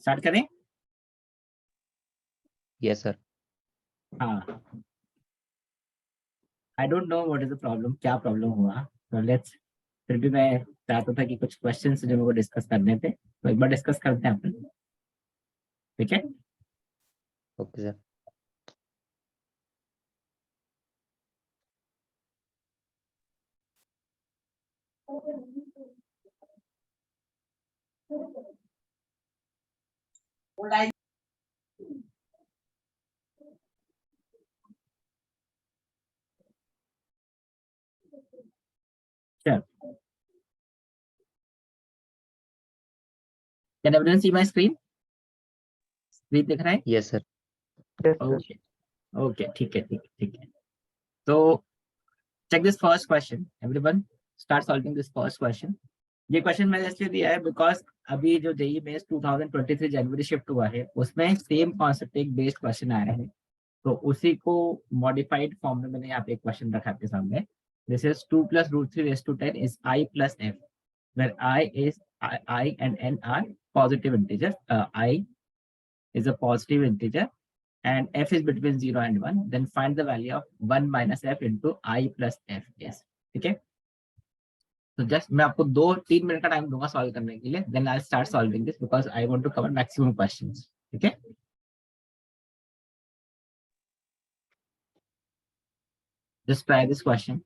Start करें? Yes sir. हाँ, I don't know what is the problem, क्या problem हुआ। तो लेट्स, फिर भी मैं चाहता था कि कुछ क्वेश्चंस जो मेरे को डिस्कस करने थे, तो एक बार डिस्कस करते हैं अपन, ठीक है? Okay sir. चल, can everyone see my screen? Screen दिख रहा है? Yes sir. ओके, ओके, ठीक है, ठीक है, ठीक है। तो check this first question, everyone start solving this first question. ये क्वेश्चन मैंने इसलिए दिया है बिकॉज अभी जो जेई मेंस 2023 जनवरी शिफ्ट हुआ है उसमें सेम कॉन्सेप्ट एक बेस्ड क्वेश्चन आया है, तो उसी को मॉडिफाइड फॉर्म में मैंने यहाँ पे एक क्वेश्चन रखा आपके सामने। This is 2 + √3 × 10 is I + f, where I and n are positive integers. I is a positive integer and f is between 0 and 1, then find the value of 1 - f into I + f is, ठीक है? तो just मैं आपको 2-3 minute का time दूंगा solve करने के लिए, then I start solving this because I want to cover maximum questions, ठीक है? Just try this question.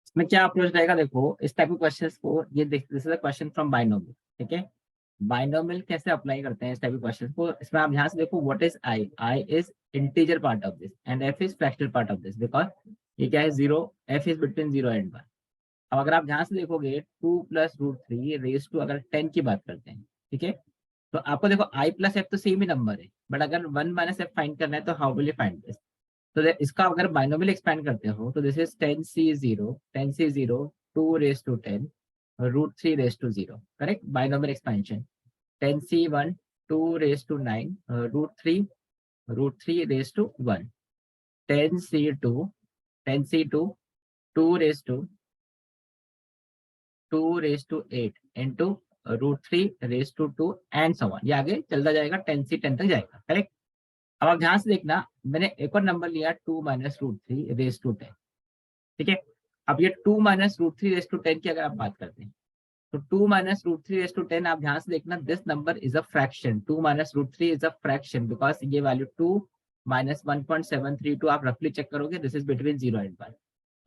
इसमें क्या अप्रोच रहेगा, देखो इस टाइप के क्वेश्चंस को, ये this is a question from binomial, ठीक है? बाइनोमियल कैसे अप्लाई करते हैं इस टाइप के क्वेश्चन को, इसमें आप ध्यान से देखो, what is I is integer part of this and F is fractional part of this, because ये क्या है, 0, एफ इज बिटवीन 0 एंड 1। अब अगर आप ध्यान से देखोगे 2 + √3 अगर 10 की बात करते हैं, ठीक है? तो आपको देखो I + f तो सेम ही नंबर है, बट अगर 1 - f फाइंड करना है तो how will you find this? तो इसका अगर बाइनोमियल एक्सपेंड करते हो तो this is 10c0 2 ⁻10 √3 ⁻0, correct? Binomial expansion 10c1 2 ⁻9 √3 √3 ⁻1, 10c2 2 ⁻8 into √3 ⁻2 and so on, ये आगे चलता जाएगा 10c10 तक जाएगा, करेक्ट? अब आप ध्यान से देखना, मैंने एक और नंबर लिया 2 - √3 ⁻10, ठीक है? अब ये 2 - √3 ⁻10 की अगर आप बात करते हैं तो 2 - √3 ⁻10, आप ध्यान से देखना, this number is a fraction, 2 - √3 is a fraction because ये वैल्यू 2 - 1.732 आप रफली चेक करोगे, दिस इज बिटवीन 0 एंड 1,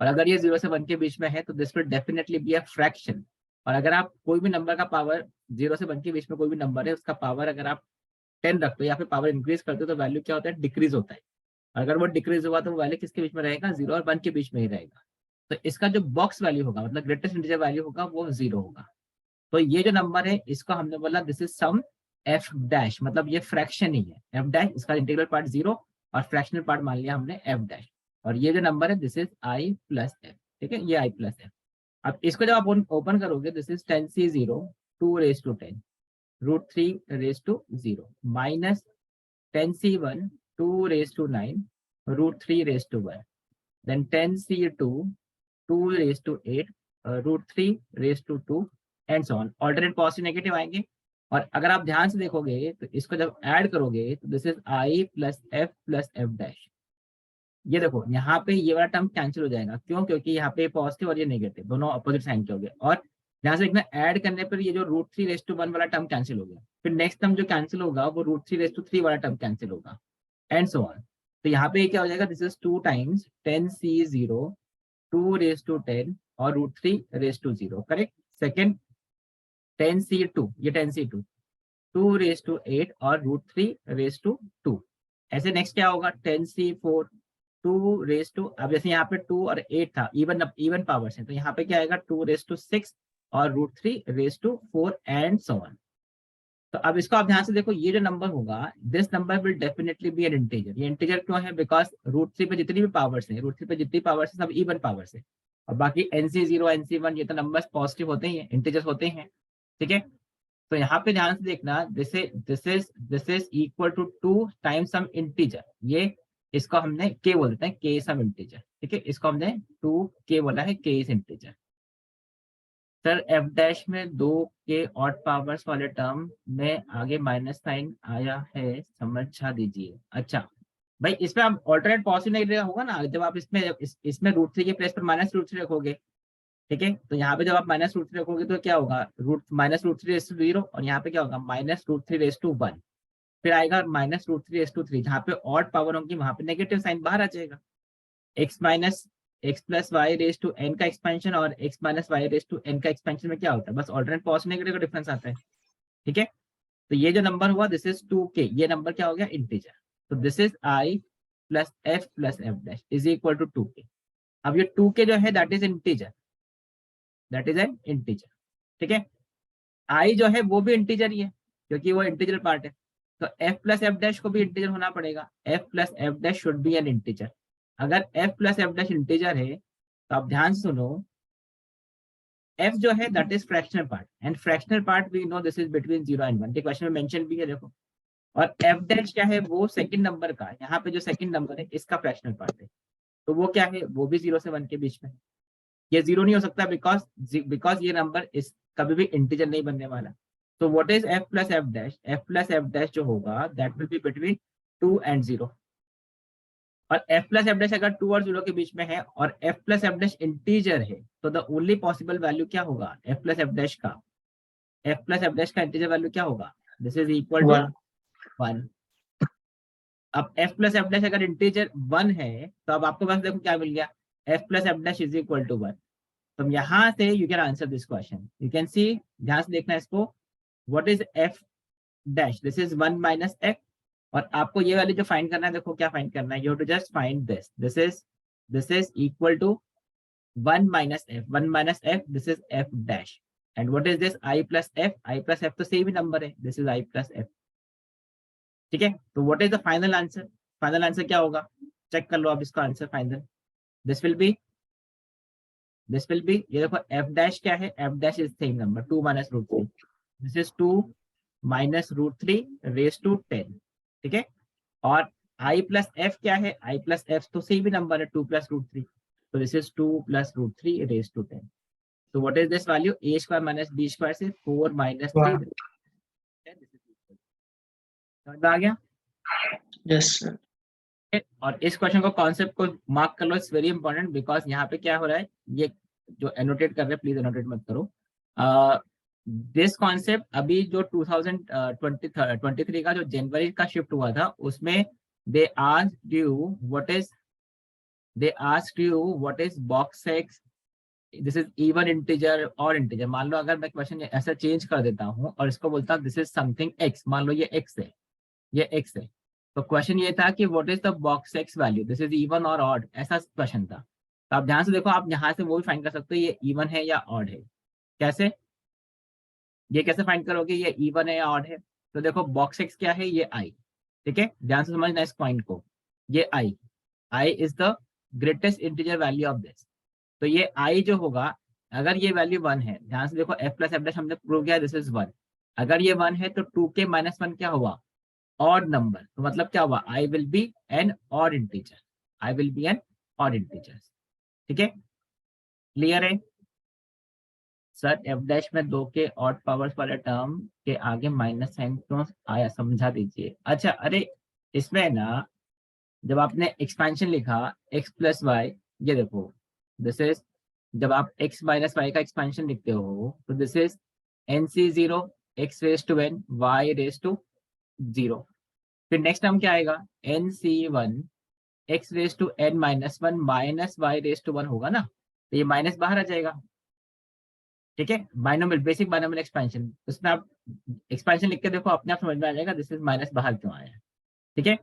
और अगर ये 0 से 1 के बीच में है तो this will definitely be a fraction. और अगर आप कोई भी नंबर का पावर 0 से 1 के बीच में कोई भी नंबर है, उसका पावर अगर आप 10 रखते हो या फिर पावर इंक्रीज करते हो तो वैल्यू क्या होता है, डिक्रीज होता है। अगर वो डिक्रीज हुआ तो वो वैल्यू किसके बीच में रहेगा, 0 और 1 के बीच में ही रहेगा। तो इसका जो बॉक्स वैल्यू होगा, मतलब ग्रेटेस्ट इंटीजर वैल्यू होगा, वो 0 होगा। तो ये जो नंबर है इसको हमने बोला this is some f dash, मतलब ये फ्रैक्शन ही है एफ डैश, इसका इंटीग्रल पार्ट 0 और फ्रैक्शनल पार्ट मान लिया हमने एफ डैश, और ये जो नंबर है दिस इज I + f, ठीक है? ये I + f। अब इसको जब आप ओपन करोगे, this is 10c0 2 ⁻10 √3 ⁻0 minus 10c1 2 ⁻9 √3 ⁻1, then 10c2 2 ⁻8 √3 ⁻2 and so on, alternate positive negative आएंगे। और अगर आप ध्यान से देखोगे तो इसको जब ऐड करोगे तो this is I + f + f dash. ये देखो यहाँ पे ये वाला टर्म कैंसिल हो जाएगा, क्यों? क्योंकि यहाँ पे पॉजिटिव और ये नेगेटिव दोनों अपोजिट साइन के हो गए, और यहाँ से देखना ऐड करने पर ये जो √3 ⁻1 वाला टर्म कैंसिल हो गया, फिर नेक्स्ट टर्म जो कैंसिल होगा वो √3 ⁻3 वाला टर्म कैंसिल होगा एंड सो ऑन। तो यहाँ पे क्या हो जाएगा, दिस इज 2 × 10c0 2 ⁻10 और √3 ⁻0, करेक्ट? सेकेंड 10c2, ये 10c2 2 ⁻8 और √3 ⁻2। ऐसे नेक्स्ट क्या होगा, 10c4 2 रेज टू, अब जैसे यहाँ पे 2 और 8 था, इवन पावर्स है, तो यहाँ पे क्या आएगा 2 रेज टू 6 और √3 raise to 4 and so on. तो अब इसको आप ध्यान से देखो, ये जो नंबर होगा, this number will definitely be an integer. ये इंटीजर क्यों है? बिकॉज √3 पे जितनी भी पावर्स है, √3 पे जितनी पावर्स है सब इवन पावर्स है, और बाकी NC0 NC1 ये तो नंबर्स पॉजिटिव होते ही हैं, इंटीजर्स होते हैं, ठीक है। तो यहाँ पे ध्यान से देखना, this is equal to 2 times some integer, ये इसको हमने k बोल देते हैं, k सम इंटीजर, ठीक है, इसको हमने 2k बोला है, k is integer. Sir F dash में 2 के ऑड पावर्स वाले टर्म में आगे माइनस साइन आया है, समझा दीजिए। अच्छा भाई, इसमें आप ऑल्टरनेट पॉसिबल नहीं होगा ना, जब आप इसमें √3 के प्लेस पर -√3 रखोगे, ठीक है, तो यहाँ पे जब आप -√3 रखोगे तो क्या होगा, -√3 और यहाँ पे क्या होगा -√3 फिर आएगा -√3 जहाँ पे ऑड पावर होंगी वहां पे नेगेटिव साइन बाहर आ जाएगा। x plus y raise to n का एक्सपेंशन और x minus y raise to n का एक्सपेंशन में क्या होता है, बस ऑल्टरनेट पॉजिटिव नेगेटिव का डिफरेंस आता है, ठीक है। तो ये जो नंबर हुआ दिस इज 2k, ये नंबर क्या हो गया, इंटीजर। तो this is i plus f plus f dash is equal to 2k। अब ये 2k जो है that is integer, that is an integer, ठीक है। i जो है वो भी इंटीजर ही है क्योंकि वो इंटीजर पार्ट है, तो f प्लस f डैश को भी इंटीजर होना पड़ेगा, f plus f dash should be an integer. अगर f plus f dash integer है तो आप ध्यान से सुनो, f जो है that is fractional part, and fractional part we know this is between 0 and 1, question में मेंशन भी है देखो। और f डैश क्या है, वो सेकंड नंबर का, यहाँ पे जो सेकंड नंबर है इसका फ्रैक्शनल पार्ट है, तो वो क्या है, वो भी 0 से 1 के बीच में। ये 0 नहीं हो सकता बिकॉज ये नंबर इस कभी भी इंटीजर नहीं बनने वाला। तो what is f plus f dash जो होगा that will be between 2 and 0, और f प्लस f डैश अगर 2 और 0 के बीच में है और f plus f dash integer है तो द ओनली पॉसिबल वैल्यू क्या होगा, f प्लस f डैश का, f प्लस f डैश का इंटीजर वैल्यू क्या होगा, दिस इज इक्वल टू 1। अब f प्लस f डैश अगर इंटीजर 1 है तो अब आपको पास देखो क्या मिल गया, f plus f dash is equal to 1। तो यहाँ से you can answer this question, you can see, ध्यान से देखना इसको, what is f dash, this is 1 minus f, और आपको ये वाली जो फाइंड करना है, देखो क्या फाइंड करना है, you have to just find this is equal to 1 minus f, this is f dash, and what is this i plus f तो सेम ही नंबर है, this is i plus f, ठीक है। तो what is the final answer क्या होगा, check कर लो आप इसका answer final, this will be ये देखो f डैश क्या है, f dash is same number 2 minus √3, this is 2 minus √3 raise to 10, ठीक है। और i प्लस f क्या है, i प्लस f तो सेम ही नंबर है 2 प्लस √3, तो this is 2 plus √3 raise to 10। तो what is this value, a square minus b square से 4 माइनस 3, समझ में आ गया? Yes sir. और इस क्वेश्चन को कॉन्सेप्ट को मार्क कर लो, इट्स वेरी इंपॉर्टेंट, बिकॉज यहाँ पे क्या हो रहा है, ये जो एनोटेट कर रहे हैं प्लीज एनोटेट मत करो, दिस कॉन्सेप्ट अभी जो 2023 का जो जनवरी का शिफ्ट हुआ था उसमें they asked you what is box x, this is even integer और इंटीजर। मान लो अगर मैं क्वेश्चन ऐसा चेंज कर देता हूँ और इसको बोलता हूँ दिस इज समथिंग एक्स, मान लो ये एक्स है, तो क्वेश्चन ये था कि what is the box x value, this is even और ऑड, ऐसा क्वेश्चन था। तो आप ध्यान से देखो, आप यहाँ से वो भी फाइंड कर सकते हो ये इवन है या ऑड है, कैसे, ये कैसे फाइंड करोगे ये इवन है या ऑड है, तो देखो बॉक्स एक्स क्या है, ये आई, ठीक है, ध्यान से समझना इस पॉइंट को, ये I is the greatest integer value of this, तो ये आई जो होगा, अगर ये वैल्यू 1 है, ध्यान से देखो f प्लस f डैश हमने प्रूव किया दिस इज 1, अगर ये 1 है तो 2k माइनस 1 क्या हुआ, ऑड नंबर, तो मतलब क्या हुआ, I will be an odd integer, ठीक है, क्लियर है सर? f डैश में 2 के ऑड पावर्स वाले टर्म के आगे माइनस साइन क्यों आया, समझा दीजिए। अच्छा अरे इसमें ना जब आपने एक्सपेंशन लिखा x प्लस वाई, ये देखो दिस इज, जब आप x माइनस वाई का एक्सपेंशन लिखते हो तो this is NC0 x raise to n y raise to 0, फिर नेक्स्ट टर्म क्या आएगा NC1 x raise to n minus 1 minus y raise to 1 होगा ना, तो ये माइनस बाहर आ जाएगा, ठीक है, बाइनोमियल, बेसिक बाइनोमियल एक्सपेंशन, उसमें आप एक्सपेंशन लिख के देखो अपने आप समझ में आ जाएगा दिस इज माइनस बाहर क्यों आया, ठीक है।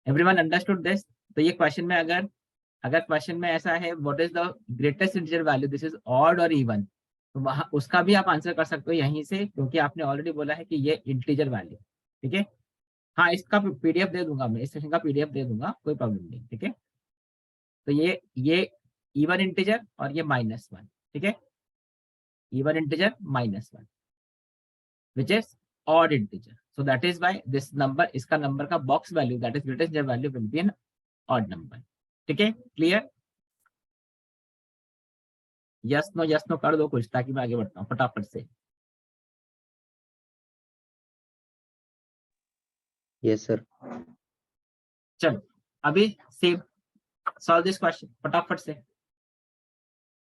Everyone understood this? तो ये क्वेश्चन में अगर क्वेश्चन में ऐसा है what is the greatest integer value, this is odd और इवन, तो वहां उसका भी आप आंसर कर सकते हो यहीं से, क्योंकि आपने ऑलरेडी बोला है कि ये इंटीजर वैल्यू, ठीक है। हाँ, इसका पीडीएफ दे दूंगा मैं, इस सेशन का पीडीएफ दे दूंगा, कोई प्रॉब्लम नहीं, ठीक है। तो ये इवन इंटीजर और ये -1, ठीक है, even integer -1 which is odd integer, so that is why this number, इसका नंबर का box value that is greatest integer value will be an odd number, ठीक है। क्लियर? यस नो कर दो कुछ, ताकि मैं आगे बढ़ता हूँ फटाफट से। Yes, sir. चलो अभी सेव सॉल्व दिस क्वेश्चन फटाफट से।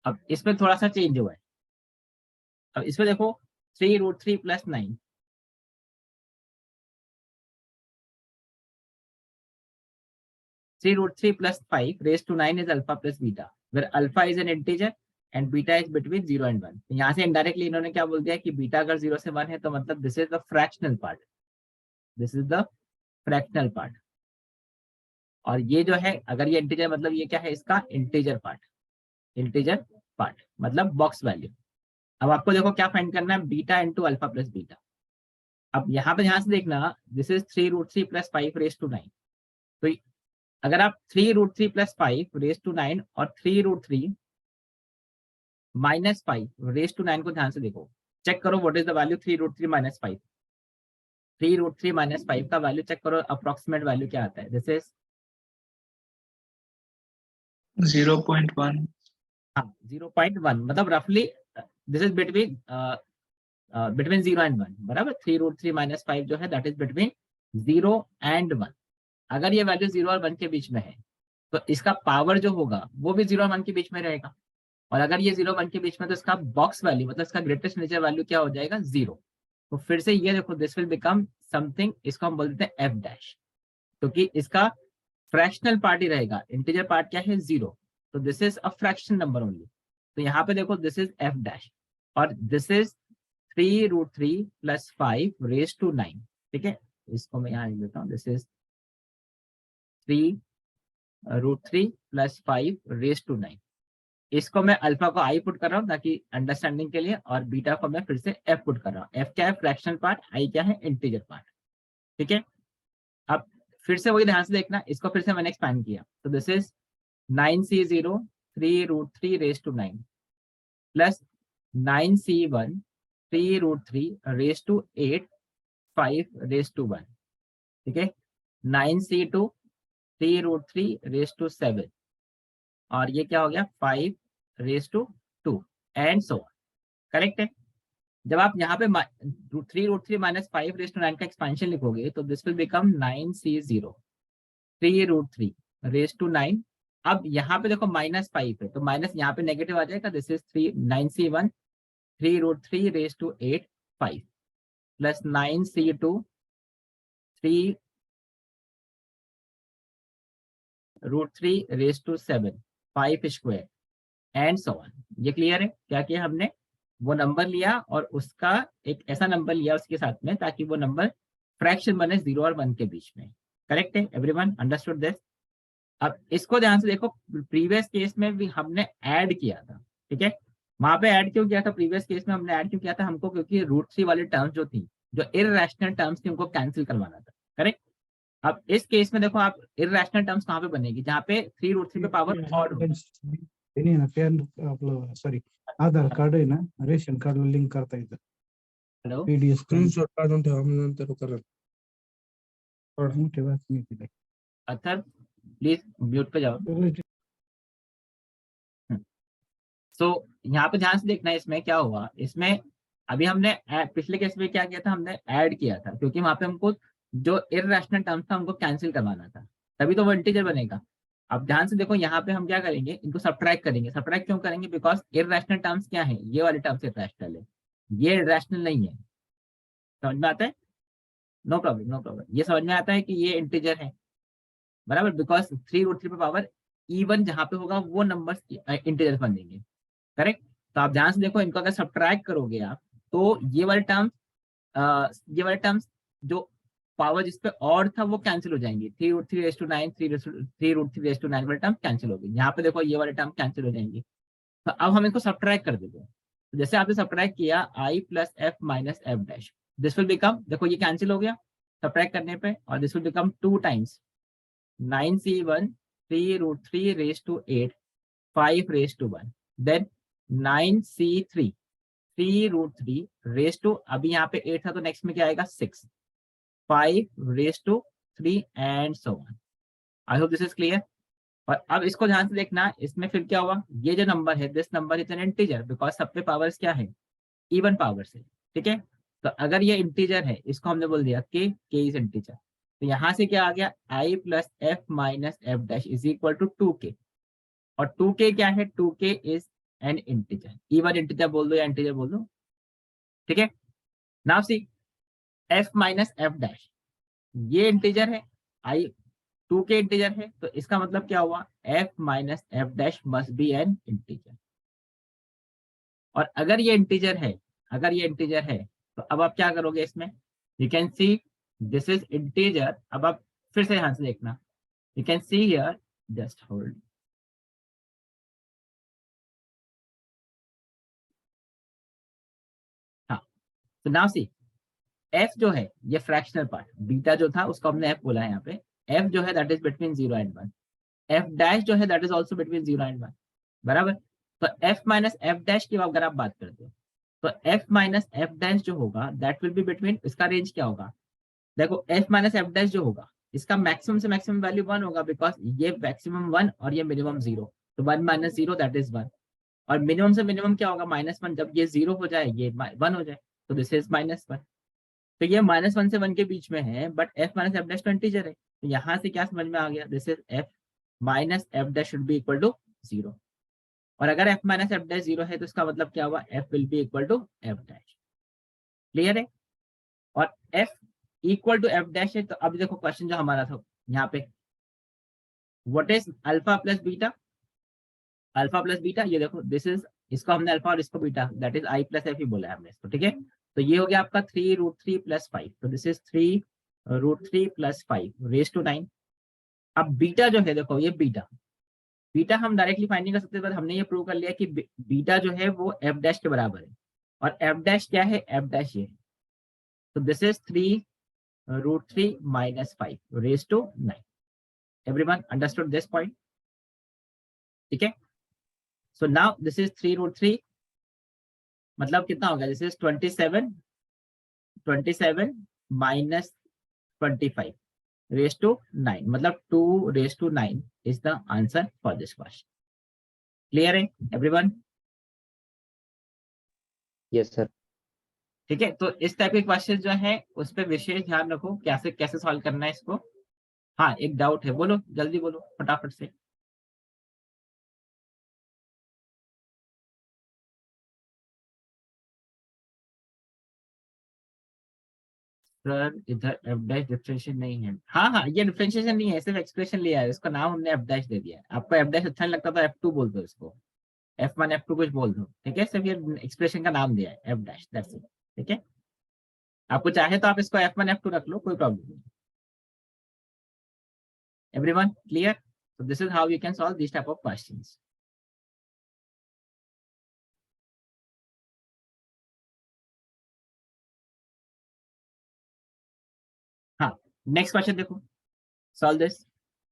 अब इसमें थोड़ा सा चेंज हुआ है। अब इसमें देखो 3√3 + 9, 3√3 + 5 raised to 9 is alpha plus beta, where alpha is an integer and beta is between 0 and 1। यहाँ से इनडायरेक्टली इन्होंने क्या बोल दिया कि बीटा अगर 0 से 1 है तो मतलब this is the fractional part, this is the fractional part. और ये जो है अगर ये इंटीजर मतलब ये क्या है, इसका इंटीजर पार्ट मतलब बॉक्स वैल्यू। अब आपको देखो क्या फाइंड करना है, beta into alpha plus beta. अब यहाँ पे ध्यान से देखना, दिस इज 3√3 + 5 raised to 9। तो अगर आप 3√3 + 5 raised to 9 और 3√3 - 5 raised to 9 को ध्यान से देखो, चेक करो व्हाट इज द वैल्यू 3√3 - 5। 3√3 - 5 का वैल्यू चेक करो, अप्रोक्सीमेट वैल्यू क्या आता है, दिस इज 0.1। हाँ 0.1, मतलब रफली दिस इज बिटवीन 0 and 1, बराबर। 3√3 - 5 जो है दैट इज बिटवीन 0 and 1। अगर ये वैल्यू 0 और 1 के बीच में है तो इसका पावर जो होगा वो भी 0 और 1 के बीच में रहेगा। और अगर ये 0 1 के बीच में तो इसका बॉक्स वैल्यू मतलब इसका ग्रेटेस्ट इंटीजर वैल्यू क्या हो जाएगा, 0। तो फिर से ये देखो दिस विल बिकम समथिंग, इसको हम बोलते हैं f', क्योंकि इसका फ्रैक्शनल पार्ट ही रहेगा, इंटीजर पार्ट क्या है 0, तो this is a fraction number only. तो यहाँ पे देखो दिस इज f' और दिस इज 3√3 + 5 raised to 9, ठीक है। इसको मैं यहाँ लिख देता हूँ, दिस इज 3√3 + 5 raised to 9। इसको मैं अल्फा को आई पुट कर रहा हूँ ताकि अंडरस्टैंडिंग के लिए, और बीटा को मैं फिर से एफ पुट कर रहा हूँ। एफ क्या है, फ्रैक्शनल पार्ट, आई क्या है, इंटीजर पार्ट, ठीक है। अब फिर से वही ध्यान से देखना, इसको फिर से मैंने एक्सपैंड किया, तो this is 9C0 3√3 raised to 9 plus 9C1 3√3 raised to 8 5 raised to 1, ठीक है। 9C2 3√3 raised to 7 और ये क्या हो गया 5 raised to 2 and so on, correct है। जब आप यहाँ पे 3√3 - 5 raised to 9 का एक्सपेंशन लिखोगे तो this will become 9C0 3√3 raised to 9। अब यहाँ पे देखो -5 है तो माइनस यहाँ पे नेगेटिव आ जाएगा, this is 9C1 3√3 raised to 8 5 plus 9C2 3√3 raised to 7 5 square and so on. ये क्लियर है? क्या किया हमने, वो नंबर लिया और उसका एक ऐसा नंबर लिया उसके साथ में ताकि वो नंबर फ्रैक्शन बने 0 और 1 के बीच में, करेक्ट है। Everyone understood this? अब इसको ध्यान से देखो, प्रीवियस केस में भी हमने ऐड किया था, ठीक है। वहां पे ऐड क्यों किया था, प्रीवियस केस में हमने ऐड क्यों किया था, हमको क्योंकि √3 वाली टर्म्स जो थी, जो इररेशनल टर्म्स थी, उनको कैंसिल करवाना था, करेक्ट। अब इस केस में देखो आप इररेशनल टर्म्स कहाँ पे बनेगी, जहाँ पे 3√3 पे पावर ऑड होगी। त्यांनी ना पॅन आपलं सॉरी आधार कार्ड आहे ना रेशन कार्डला लिंक करता येतं हेलो पीडीएफ स्क्रीनशॉट काढून ठेवा मग नंतर करा. मोठे वाचणी दिले अथर प्लीज म्यूट पे जाओ। सो यहाँ पे ध्यान से देखना, इसमें क्या हुआ, इसमें अभी हमने पिछले केस में क्या किया था, हमने ऐड किया था, क्योंकि वहां पे हमको जो इररेशनल टर्म्स था हमको कैंसिल करवाना था, तभी तो वो इंटीजर बनेगा। अब ध्यान से देखो यहाँ पे हम क्या करेंगे, इनको सब्ट्रैक्ट करेंगे। सब्ट्रैक्ट क्यों करेंगे, बिकॉज इररेशनल टर्म्स क्या है, ये वाले टर्म्स इररेशनल है, ये इररेशनल नहीं है। समझ में आता है? नो प्रॉब्लम नो प्रॉब्लम, ये समझ में आता है कि ये इंटीजर है, बराबर, बिकॉज 3√3 पे पावर इवन जहाँ पे होगा वो नंबर इंटीजर बनेंगे, करेक्ट। तो आप ध्यान से देखो, इनको अगर सब्ट्रैक्ट करोगे आप तो ये वाले टर्म्स जो पावर जिसपे और था वो कैंसिल हो जाएंगी, 3√3⁻9 3√3⁻9 वाले टर्म कैंसिल हो गई। यहाँ पे देखो ये वाले टर्म कैंसिल हो जाएंगी। तो अब हम इनको सब्ट्रैक्ट कर देते हैं। तो जैसे आपने सब्ट्रैक्ट किया i + f - f dash, this will become, देखो ये कैंसिल हो गया सब्ट्रैक्ट करने पे, और this will become 2 times 9c1 3√3⁻8 5⁻1, then 9c3 3√3 अभी यहाँ पे 8 था तो नेक्स्ट में क्या आएगा 6 5⁻3 and so on. I hope this is clear. और अब इसको ध्यान से देखना, इसमें फिर क्या हुआ, ये जो नंबर है this number is an integer because सब पे पावर्स क्या है, इवन पावर्स है, ठीक है। तो अगर ये इंटीजर है इसको हमने बोल दिया के इज इंटीजर, तो यहाँ से क्या आ गया i + f - f dash is equal to 2k, और 2k क्या है, 2k is an integer, even integer बोल दो या इंटीजर बोल दो, ठीक है। Now see f - f dash, ये इंटीजर है, i 2k इंटीजर है, तो इसका मतलब क्या हुआ f - f dash must be an integer. और अगर ये इंटीजर है, तो अब आप क्या करोगे इसमें, you can see this is integer. अब आप फिर से ध्यान से देखना, you can see here, just hold, हाँ। तो नाउ सी f जो है ये फ्रैक्शनल पार्ट, बीटा जो था उसको हमने f बोला है यहाँ पे, f जो है that is between 0 and 1, f dash जो है that is also between 0 and 1, बराबर। तो f - f डैश की अगर आप बात करते हो तो f - f डैश जो होगा दैट विल बी बिटवीन, इसका रेंज क्या होगा, देखो f - f डैश जो होगा इसका मैक्सिमम से मैक्सिमम वैल्यू 1 होगा बिकॉज ये मैक्सिमम 1 और ये मिनिमम 0, तो 1 - 0 दैट इज 1, और मिनिमम से मिनिमम क्या होगा -1, जब ये 0 हो जाए ये 1 हो जाए तो दिस इज -1। तो ये -1 से 1 के बीच में है, बट f - f डैश तो इंटीजर है, तो यहाँ से क्या समझ में आ गया, this is f - f dash should be equal to 0, और अगर f - f डैश 0 है तो इसका मतलब क्या हुआ, f will be equal to f dash, clear है। और f equal to f dash है, तो अब देखो क्वेश्चन जो हमारा था यहाँ पे, what is alpha plus beta, alpha plus beta, ये देखो दिस इज, इसको हमने अल्फा और इसको beta, that is i + f ही बोला है हमने इसको, ठीक है। तो ये हो गया आपका 3√3 + 5, तो दिस इज 3√3 + 5⁻9। अब बीटा जो है देखो, ये बीटा हम डायरेक्टली फाइंड नहीं कर सकते, पर हमने ये प्रूव कर लिया कि बीटा जो है वो f डैश के बराबर है, और f डैश क्या है, f डैश ये है, तो this is 3√3 - 5⁻9। Everyone understood this point, ठीक है। सो नाउ दिस इज 3√3, मतलब कितना होगा, दिस इज 27 -25⁻9, मतलब 2�9 is the answer for this question. Clear है एवरीवन? Yes sir. ठीक है, तो इस टाइप के क्वेश्चन जो है उस पर विशेष ध्यान रखो, कैसे कैसे सॉल्व करना है इसको। हाँ, एक डाउट है, बोलो जल्दी बोलो फटाफट से। सर इधर एफ डैश डिफरेंशिएशन नहीं है, हाँ ये डिफरेंशिएशन नहीं है, सिर्फ एक्सप्रेशन लिया है, इसका नाम हमने एफ डैश दे दिया है। आपको एफ डैश अच्छा नहीं लगता तो F2 बोल दो, इसको F1 F2 कुछ बोल दो, ठीक है। सिर्फ ये एक्सप्रेशन का नाम दिया है एफ डैश, दैट्स इट, ठीक है। आपको चाहे तो आप इसको F1 F2 रख लो, कोई प्रॉब्लम नहीं। Everyone clear? So this is how you can solve these type of questions. हाँ, next question देखो, solve this,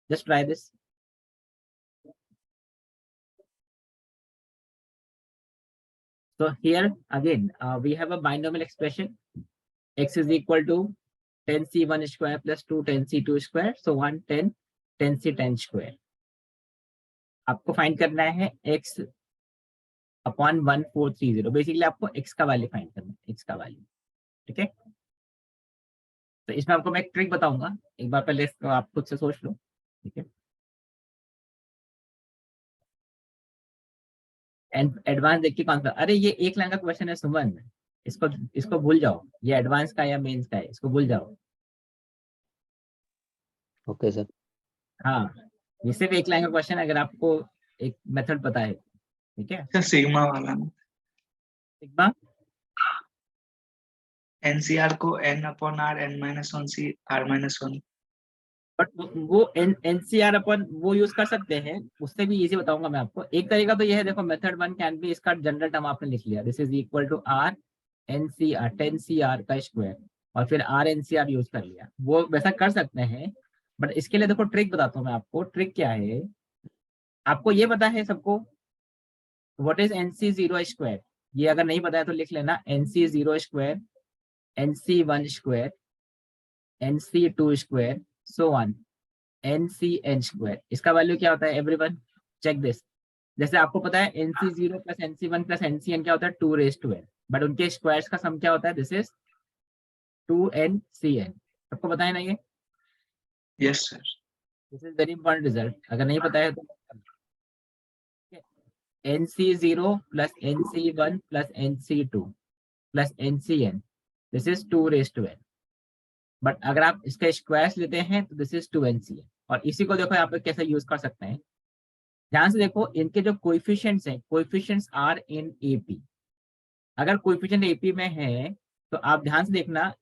just try this. So here again we have a binomial expression, x is equal to 10c1 square plus 2 10c2 square, so 1 10 10c 10 square. आपको find करना है x upon 1430, basically आपको x का value find करना है, x का value, ठीक है। तो इसमें आपको मैं एक ट्रिक बताऊंगा, एक बार पहले इसको आप खुद से सोच लो, ठीक है। एडवांस देख के कौन सा, अरे ये एक लाइन का क्वेश्चन है सुमन, इसको भूल जाओ, ये एडवांस का या मेंस का है, इसको भूल जाओ। Okay sir. हाँ, ये सिर्फ एक लाइन का क्वेश्चन है, अगर आपको एक मेथड पता है, ठीक है। सिग्मा वाला ना। सिग्मा, NCR को N/R N-1 R-1। बट वो एनसीआर अपन वो यूज कर सकते हैं, उससे भी इजी बताऊंगा मैं आपको। एक तरीका तो ये है, देखो मेथड 1 कैन बी, इसका जनरल टर्म आपने लिख लिया, this is equal to r NCR 10CR का स्क्वायर, और फिर आर एनसीआर यूज कर लिया, वो वैसा कर सकते हैं। बट इसके लिए देखो ट्रिक बताता हूँ मैं आपको, ट्रिक क्या है, आपको ये पता है सबको व्हाट इज NC0 स्क्वायर? ये अगर नहीं पता है तो लिख लेना, NC0 square, NC1 square, NC2 square, so on, NCN square. इसका वैल्यू क्या होता है एवरीवन? Check this. जैसे आपको पता है NC0 plus NC1 plus NCN क्या होता है? 2n, बट उनके स्क्वायर्स का सम क्या होता है? This is 2NCN। आपको पता है ना ये? Yes, sir. This is very important result, अगर नहीं पता है तो NC0 plus NC1 plus NC2 plus NCN, this is 2n। But अगर आप इसके स्क्वायर्स लेते हैं तो दिस इज 2NCN। और इसी को देखो यहाँ पे कैसे यूज कर सकते हैं, ध्यान से देखो, इनके जो कोएफिशिएंट्स हैं, कोएफिशिएंट्स आर इन एपी। अगर कोएफिशिएंट एपी में है तो आप ध्यान से देखना,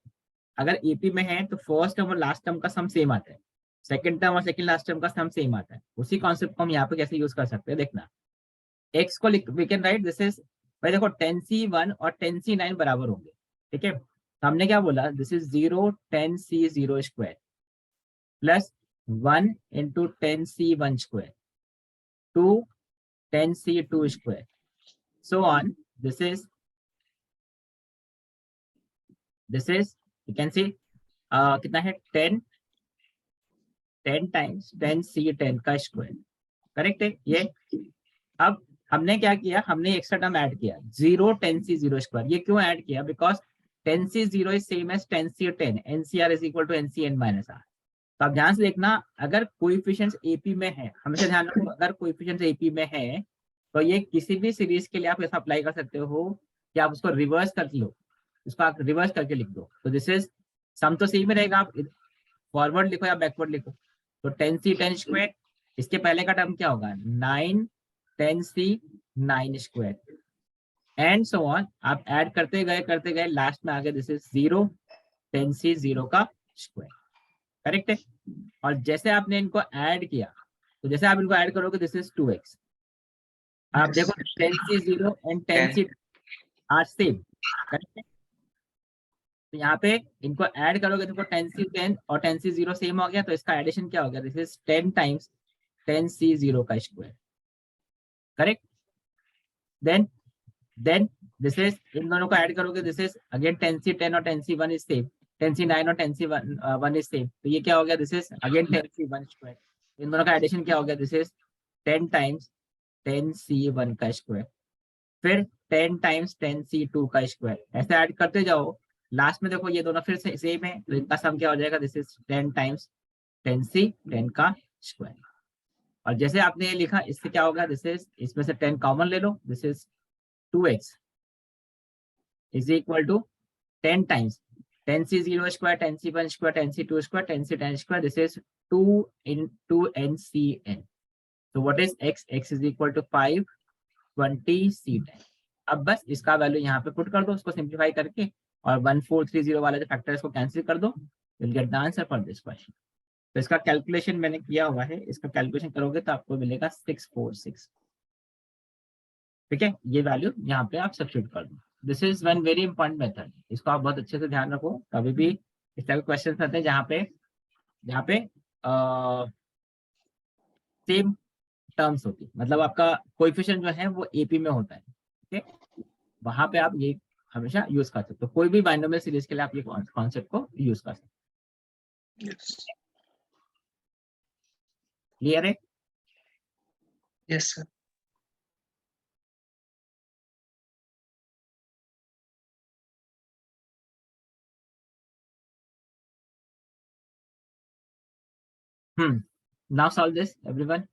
अगर एपी में है तो फर्स्ट टर्म और लास्ट टर्म का सम सेम आता है, सेकंड टर्म और सेकंड लास्ट टर्म का सम सेम आता है। उसी कॉन्सेप्ट को हम यहाँ पे कैसे यूज कर सकते हैं देखना, एक्स को we can write this is, भाई देखो 10C1 और 10C9 बराबर होंगे, ठीक है। तो हमने क्या बोला, this is 0 10C0 square plus 1 into 10C1 square 2 10C2 square, so on, this is you can see कितना है 10 टाइम्स 10C10 का स्क्वायर, करेक्ट है ये। अब हमने क्या किया, हमने एक्स्ट्रा टर्म ऐड किया 0 10C0 स्क्वायर। ये क्यों ऐड किया? Because 10C0 is same as 10C10, NCR is equal to NCN minus R। तो आप ध्यान से देखना, अगर कोएफिशिएंट्स एपी में है, हमेशा ध्यान रखो, अगर कोएफिशिएंट्स एपी में है तो ये किसी भी सीरीज के लिए आप ऐसा अप्लाई कर सकते हो कि आप उसको रिवर्स कर लो, उसको आप रिवर्स करके लिख दो। तो दिस इज, सम तो सेम ही रहेगा, आप फॉरवर्ड लिखो या बैकवर्ड लिखो। तो 10C10 स्क्वायर, इसके पहले का टर्म क्या होगा 9 10C9 square, and so on, आप ऐड करते गए लास्ट में आ गए दिस इज 0 10C0 का स्क्वायर, करेक्ट है। और जैसे आपने इनको ऐड किया, तो जैसे आप इनको ऐड करोगे दिस इज 2x। आप Yes, देखो sir. 10C0 and 10C are same, correct है। तो यहाँ पे इनको ऐड करोगे, देखो 10C10 और 10C0 सेम हो गया, तो इसका एडिशन क्या हो गया, दिस इज 10 टाइम्स 10C0 का square, correct. Then this is, इन दोनों को ऐड करोगे, दिस इज अगेन 10C10 और 10C1 इज सेम, 10C9 और 10C1 इज सेम, तो ये क्या हो गया, this is again 10C1 square. इन दोनों का एडिशन क्या हो गया, दिस इज 10 टाइम्स 10C1 का स्क्वायर, फिर 10 टाइम्स 10C2 का स्क्वायर, ऐसे ऐड करते जाओ। लास्ट में देखो ये दोनों फिर से सेम है, तो इनका सम क्या हो जाएगा, दिस इज 10 टाइम्स 10C10 का स्क्वायर। और जैसे आपने ये लिखा, इससे क्या होगा, दिस इज, इसमें से 10 कॉमन ले लो, this is 2x is equal to 10 times 10C0 square 10C1 square 10C2 square 10C10 square, this is 2 into NCN। तो what is x? x is equal to 520C10। अब बस इसका वैल्यू यहाँ पे पुट कर दो, उसको सिंप्लीफाई करके, और 1430 वाला जो फैक्टर है इसको कैंसिल कर दो, will get the answer for this question. तो इसका कैलकुलेशन मैंने किया हुआ है, इसका कैलकुलेशन करोगे तो आपको मिलेगा 646, ठीक है। ये वैल्यू यहाँ पे आप सब्स्टिट्यूट कर दो। This is one very important method, इसको आप बहुत अच्छे से ध्यान रखो, कभी भी इस टाइप के क्वेश्चन आते हैं जहाँ पे सेम टर्म्स होती है, मतलब आपका कोएफिशिएंट जो है वो एपी में होता है, ठीक है, वहां पे आप ये हमेशा यूज कर सकते हो, कोई भी बाइनोमियल सीरीज के लिए आप ये कॉन्सेप्ट को यूज कर सकते हो। Yes. क्लियर है? Yes, sir. Now solve this everyone.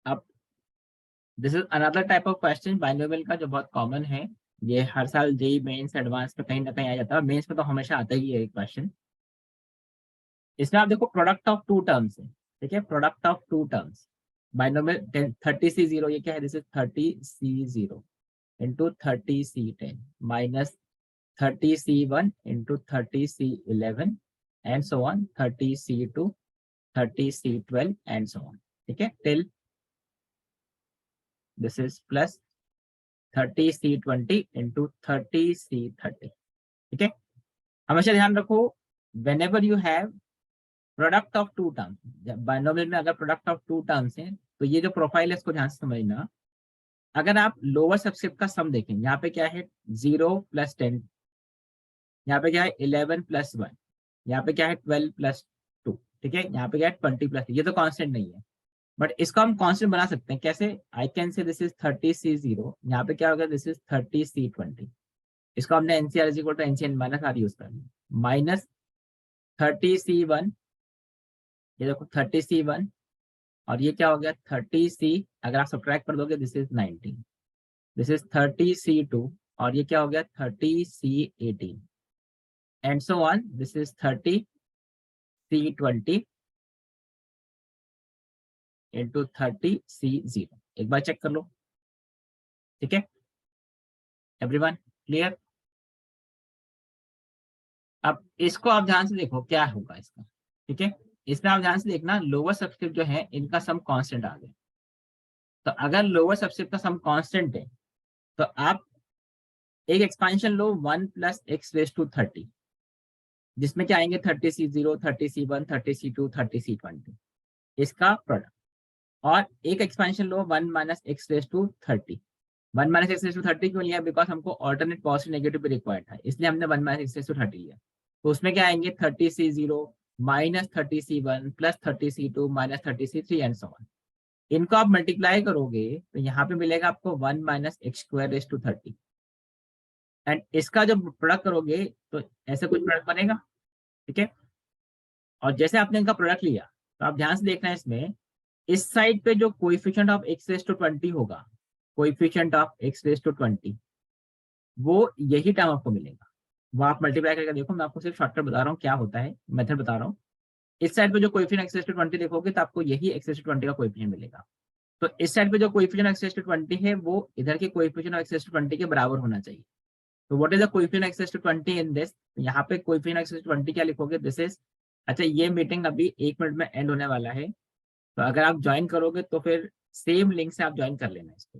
अब this is another type of question binomial का, जो बहुत कॉमन है, ये हर साल जेईई मेंस एडवांस में कहीं ना कहीं आ जाता है, मेंस में तो हमेशा आता ही है क्वेश्चन। इसमें आप देखो प्रोडक्ट ऑफ टू टर्म्स है, ठीक है, product of two terms binomial 30C0, ये क्या है, this is 30C0 into 30C10 minus 30C1 into 30C11 and so on 30C2 30C12 and so on, ठीक है, till this is plus 30C20 into 30C30, ठीक है। हमेशा ध्यान रखो whenever you have product of two terms, binomial में अगर product of two terms है तो ये जो प्रोफाइल है इसको ध्यान से समझना। अगर आप लोअर सबस्क्रिप्ट का सम देखें, यहाँ पे क्या है 0 + 10, यहाँ पे क्या है 11 + 1, यहाँ पे क्या है 12 + 2, ठीक है, यहाँ पे क्या है 20 +, ये तो कांस्टेंट नहीं है, बट इसको हम कांस्टेंट बना सकते हैं कैसे, I can say this is 30C0, यहाँ पे क्या होगा दिस इज 30C20, इसको हमने NCR is equal to NCN minus R use कर लिया, माइनस 30C1, ये देखो 30C1 और ये क्या हो गया 30C, अगर आप सब्ट्रैक्ट कर दोगे this is 19, this is 30C2 और ये क्या हो गया 30C18 and so on, this is 30C20 into 30C0। एक बार चेक कर लो, ठीक है एवरीवन, क्लियर। अब इसको आप ध्यान से देखो क्या होगा इसका, ठीक है, इसमें आप ध्यान से देखना लोअर सबस्क्रिप्ट जो है इनका सम कांस्टेंट आ गया, तो अगर लोअर सबस्क्रिप्ट का सम कांस्टेंट है तो आप एक एक्सपेंशन लो 1 + x⁻30, जिसमें क्या आएंगे 30C0 30C1 30C2 30C20 इसका प्रोडक्ट, और एक एक्सपेंशन लो 1 - x⁻30, 1 - x⁻30 क्यों लिया, बिकॉज हमको ऑल्टरनेट पॉजिटिव नेगेटिव भी रिक्वायर्ड था, इसलिए हमने 1 - x⁻30 लिया। तो उसमें क्या आएंगे 30C0 - 30C1 + 30C2 - 30C3 and so on. इनको आप मल्टीप्लाई करोगे तो यहाँ पे मिलेगा आपको 1 - x² एंड इसका जब प्रोडक्ट करोगे तो ऐसे कुछ प्रोडक्ट बनेगा, ठीक है। और जैसे आपने इनका प्रोडक्ट लिया तो आप ध्यान से देखना है इसमें इस साइड पे जो कोएफिशिएंट ऑफ x⁻20 होगा, कोएफिशिएंट ऑफ x⁻20 वो यही टर्म आपको मिलेगा, वो आप मल्टीप्लाई करके देखो, मैं आपको सिर्फ शॉर्टकट बता रहा हूँ क्या होता है, मेथड बता रहा हूँ। इस साइड पे जो कोएफिशिएंट x⁻20 देखोगे तो आपको यही x⁻20 का कोएफिशिएंट मिलेगा, तो इस साइड पे जो कोएफिशिएंट x⁻20 है वो इधर के कोएफिशिएंट ऑफ x⁻20 के बराबर होना चाहिए। तो what is the coefficient x⁻20 in this, यहाँ पे कोएफिशिएंट x⁻20 क्या लिखोगे, दिस इज, अच्छा ये मीटिंग अभी 1 मिनट में एंड होने वाला है, तो अगर आप ज्वाइन करोगे तो फिर सेम लिंक से आप ज्वाइन कर लेना इसको।